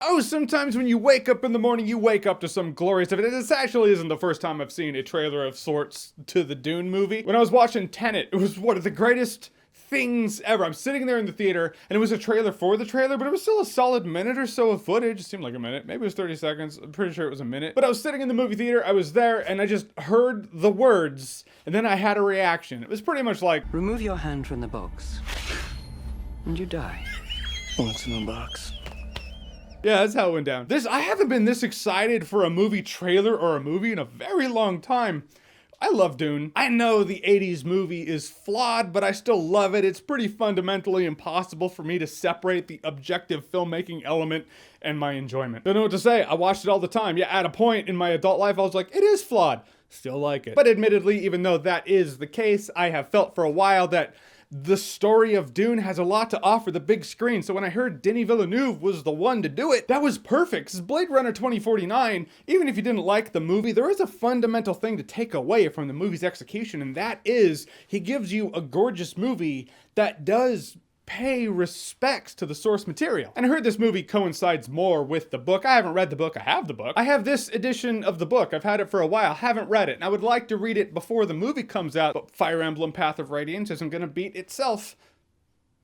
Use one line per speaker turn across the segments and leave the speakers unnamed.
Oh, sometimes when you wake up in the morning, you wake up to some glorious event. This actually isn't the first time I've seen a trailer of sorts to the Dune movie. When I was watching Tenet, it was one of the greatest things ever. I'm sitting there in the theater, and it was a trailer for the trailer, but it was still a solid minute or so of footage. It seemed like a minute. Maybe it was 30 seconds. I'm pretty sure it was a minute. But I was sitting in the movie theater, I was there, and I just heard the words, and then I had a reaction. It was pretty much like,
remove your hand from the box, and you die.
What's in the box?
yeah, that's how it went down. I haven't been this excited for a movie trailer or a movie in a very long time. I love Dune. I know the 80s movie is flawed, but I still love it. It's pretty fundamentally impossible for me to separate the objective filmmaking element and my enjoyment. Don't know what to say. I watched it all the time. Yeah, at a point in my adult life, I was like, it is flawed. Still like it. But admittedly, even though that is the case, I have felt for a while that the story of Dune has a lot to offer the big screen, so when I heard Denis Villeneuve was the one to do it, that was perfect. 'Cause Blade Runner 2049, even if you didn't like the movie, there is a fundamental thing to take away from the movie's execution, and that is, he gives you a gorgeous movie that does pay respects to the source material. And I heard this movie coincides more with the book. I haven't read the book. I have the book. I have this edition of the book. I've had it for a while. Haven't read it. And I would like to read it before the movie comes out. But Fire Emblem Path of Radiance isn't going to beat itself.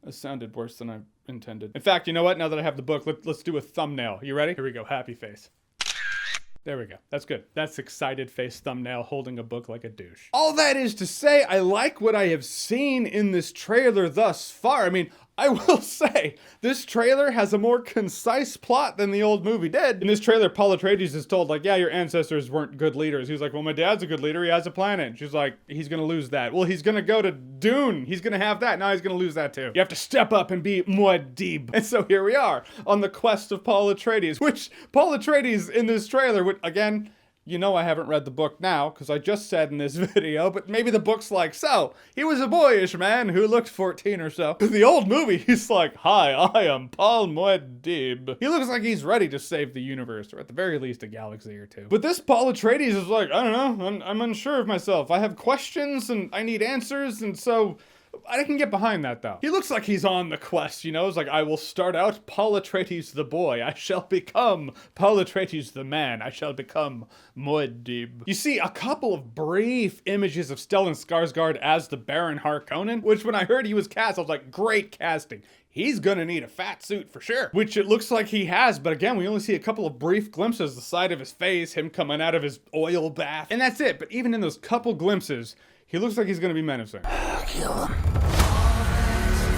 It sounded worse than I intended. In fact, you know what? Now that I have the book, let's do a thumbnail. You ready? Here we go. Happy face. There we go. That's good. That's excited face thumbnail holding a book like a douche. All that is to say, I like what I have seen in this trailer thus far. I mean, I will say, this trailer has a more concise plot than the old movie did. In this trailer, Paul Atreides is told, like, yeah, your ancestors weren't good leaders. He's like, well, my dad's a good leader. He has a planet. And she's like, he's gonna lose that. Well, he's gonna go to Dune. He's gonna have that. Now he's gonna lose that too. You have to step up and be Muad'Dib. And so here we are on the quest of Paul Atreides, which Paul Atreides in this trailer would, again, you know I haven't read the book now, because I just said in this video, but maybe the book's like, so, he was a boyish man who looked 14 or so. In the old movie, he's like, hi, I am Paul Muad'Dib. He looks like he's ready to save the universe, or at the very least a galaxy or two. But this Paul Atreides is like, I don't know, I'm unsure of myself. I have questions, and I need answers, and so I can get behind that, though. He looks like he's on the quest, you know? It's like, I will start out Paul Atreides the boy. I shall become Paul Atreides the man. I shall become Muad'Dib. You see a couple of brief images of Stellan Skarsgård as the Baron Harkonnen, which when I heard he was cast, I was like, great casting. He's gonna need a fat suit for sure. Which it looks like he has, but again, we only see a couple of brief glimpses, the side of his face, him coming out of his oil bath, and that's it. But even in those couple glimpses, he looks like he's gonna be menacing.
Kill him.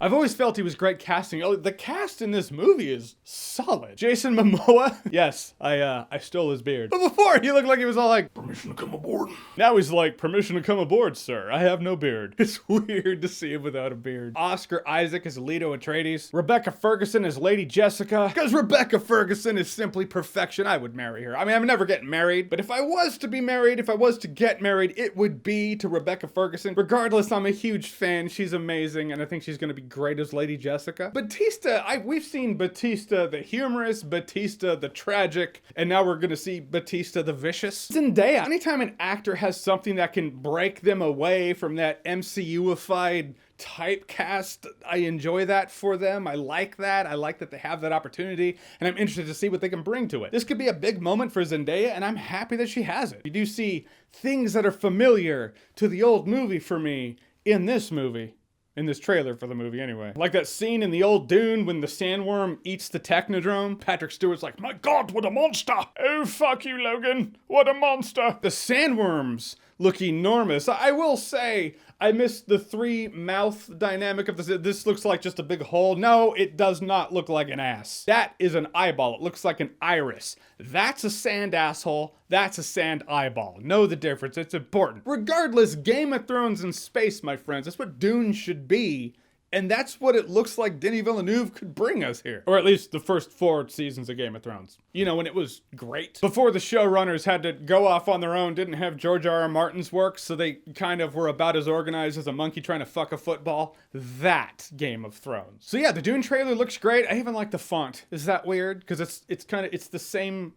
I've always felt he was great casting. Oh, the cast in this movie is solid. Jason Momoa, yes, I stole his beard. But before, he looked like he was all like,
Permission to come aboard.
now he's like, permission to come aboard, sir. I have no beard. It's weird to see him without a beard. Oscar Isaac as Leto Atreides. Rebecca Ferguson as Lady Jessica. Because Rebecca Ferguson is simply perfection. I would marry her. I mean, I'm never getting married, but if I was to be married, if I was to get married, it would be to Rebecca Ferguson. Regardless, I'm a huge fan. She's amazing, and I think she's gonna be great as Lady Jessica. Batista, we've seen Batista the humorous, Batista the tragic, and now we're gonna see Batista the vicious. Zendaya, anytime an actor has something that can break them away from that MCU-ified typecast, I enjoy that for them. I like that. I like that they have that opportunity, and I'm interested to see what they can bring to it. This could be a big moment for Zendaya, and I'm happy that she has it. You do see things that are familiar to the old movie for me in this movie. In this trailer for the movie anyway. Like that scene in the old Dune when the sandworm eats the Technodrome. Patrick Stewart's like, my God, what a monster! Oh, fuck you, Logan. What a monster! The sandworms look enormous. I will say, I missed the three-mouth dynamic of this. This looks like just a big hole. No, it does not look like an ass. That is an eyeball. It looks like an iris. That's a sand asshole. That's a sand eyeball. Know the difference. It's important. Regardless, Game of Thrones in space, my friends. That's what Dune should be. And that's what it looks like Denis Villeneuve could bring us here. Or at least the first 4 seasons of Game of Thrones. You know, when it was great. Before the showrunners had to go off on their own, didn't have George R.R. Martin's work, so they kind of were about as organized as a monkey trying to fuck a football. That Game of Thrones. So yeah, the Dune trailer looks great. I even like the font. Is that weird? Because it's the same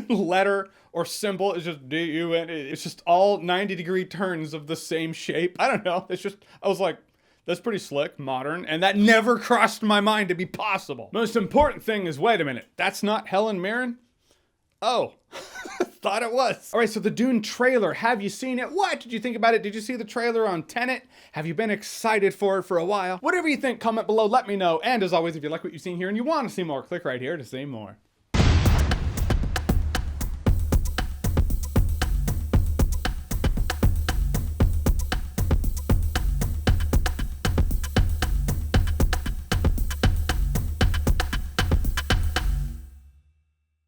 letter or symbol. It's just D-U-N. It's just all 90-degree turns of the same shape. I don't know. It's just, I was like, That's pretty slick, modern, and that never crossed my mind to be possible. Most important thing is, wait a minute, that's not Helen Mirren? Oh, thought it was. All right, so the Dune trailer, have you seen it? What did you think about it? Did you see the trailer on Tenet? Have you been excited for it for a while? Whatever you think, comment below, let me know. And as always, if you like what you've seen here and you want to see more, click right here to see more.